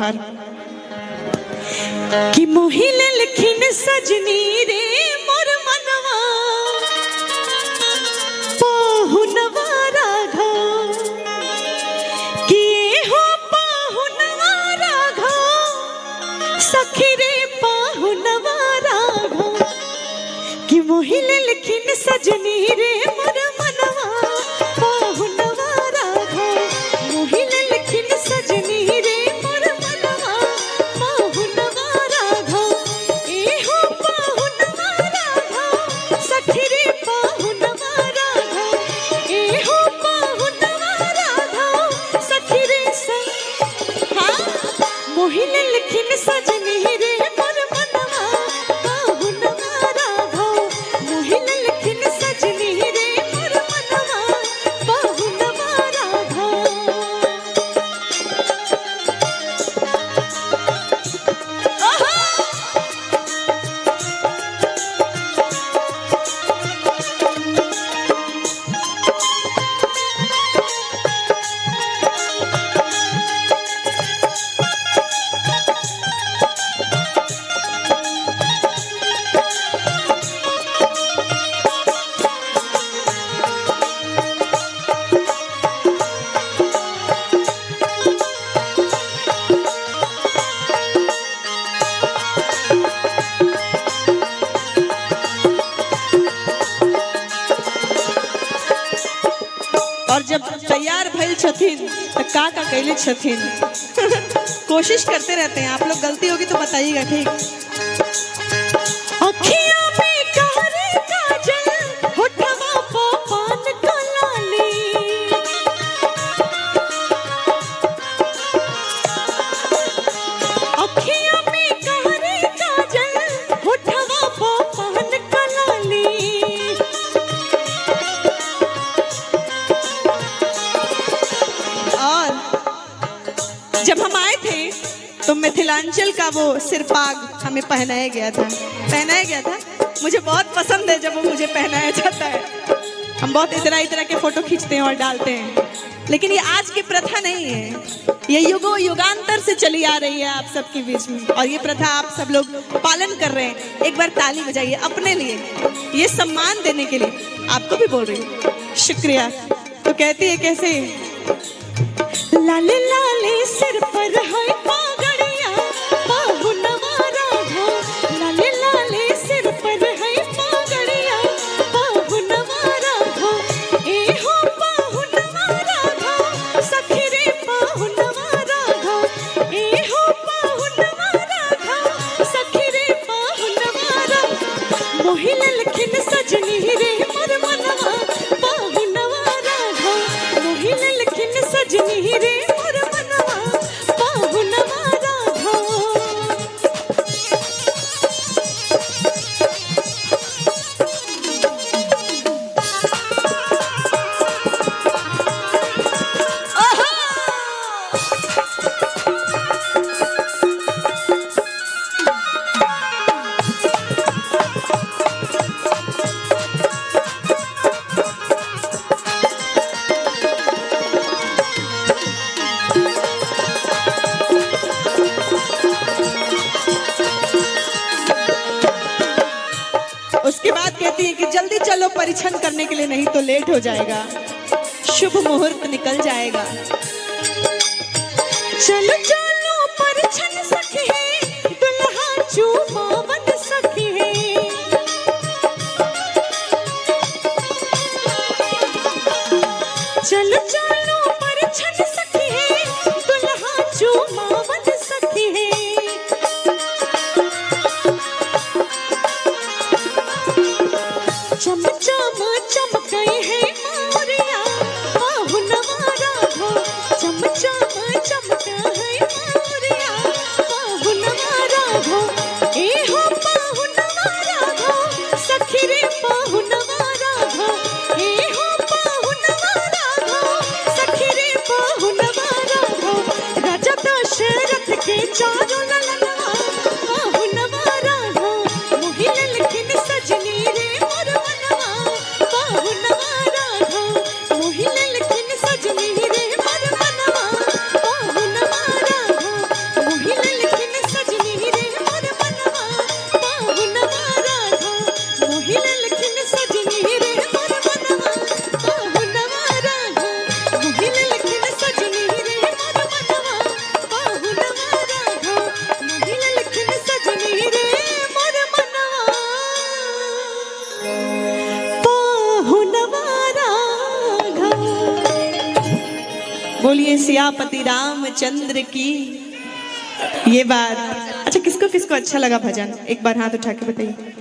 कि मोहिल लिखिन सजनी रे मोर मनवा पाहुनवा राघो कि हो पाहुनवा राघो सखी रे पाहुनवा राघो कि मोहिल लिखिन सजनी रे मोर मनवा पाहुनवा राघो मोहिल लिखिन सजनी रे मोहिल लिखिन सजनी रे मोर मनवा पाहुनवा राघो मोहिल लिखिन सजनी रे मोर मनवा पाहुनवा राघो। और जब तैयार भइल छथिन तो का कैले छथिन कोशिश करते रहते हैं। आप लोग गलती होगी तो बताइएगा, ठीक। अखियां में कारे काजल होठवा पे पान का लाली अखियां में कारे काजल होठवा पे पान का लाली जब हम आए थे तो मिथिलांचल का वो सिरपाग हमें पहनाया गया था। मुझे बहुत पसंद है जब वो मुझे पहनाया जाता है। हम बहुत इतना के फोटो खींचते हैं और डालते हैं, लेकिन ये आज की प्रथा नहीं है। ये युगांतर से चली आ रही है आप सबके बीच में, और ये प्रथा आप सब लोग पालन कर रहे हैं। एक बार ताली बजाइए अपने लिए, ये सम्मान देने के लिए आपको भी बोल रही हूँ, शुक्रिया। तो कहती है कैसे, लाले लाले सिर पर है पागड़िया पाहुनवा राघो लाले लाले सिर पर है पागड़िया पाहुनवा राघो ए हो पाहुनवा राघो सखी रे पाहुनवा राघो ए हो पाहुनवा राघो सखी रे पाहुनवा राघो मोहिल लिखिन सजनी रे मोर मनवा पाहुनवा राघो मोहिल लिखिन सजनी रे मोर मनवा पाहुनवा राघो। उसके बाद कहती है कि जल्दी चलो परीक्षण करने के लिए, नहीं तो लेट हो जाएगा, शुभ मुहूर्त निकल जाएगा। चलो चलो परीक्षण सखी है दुल्हा चूमावन सखी है चलो चलो परीक्षण सखी है दुल्हा चूमावन सखी है चम चम चमके है मोरिया पाहुनवा राघो चम चम चमके है मोरिया पाहुनवा राघो ए हो पाहुनवा राघो सखी रे पाहुनवा राघो ए हो पाहुनवा राघो सखी रे पाहुनवा राघो राजा दशरथ के चारों ललनवा पाहुनवा राघो मोहिल लिखिन सजनी रे मोर मनवा पाहुनवा राघो मोहिल लिखिन सजनी रे मोर मनवा पाहुनवा राघो बोलिए सियापति रामचंद्र की। ये बात अच्छा, किसको किसको अच्छा लगा भजन, एक बार हाथ उठा के बताइए।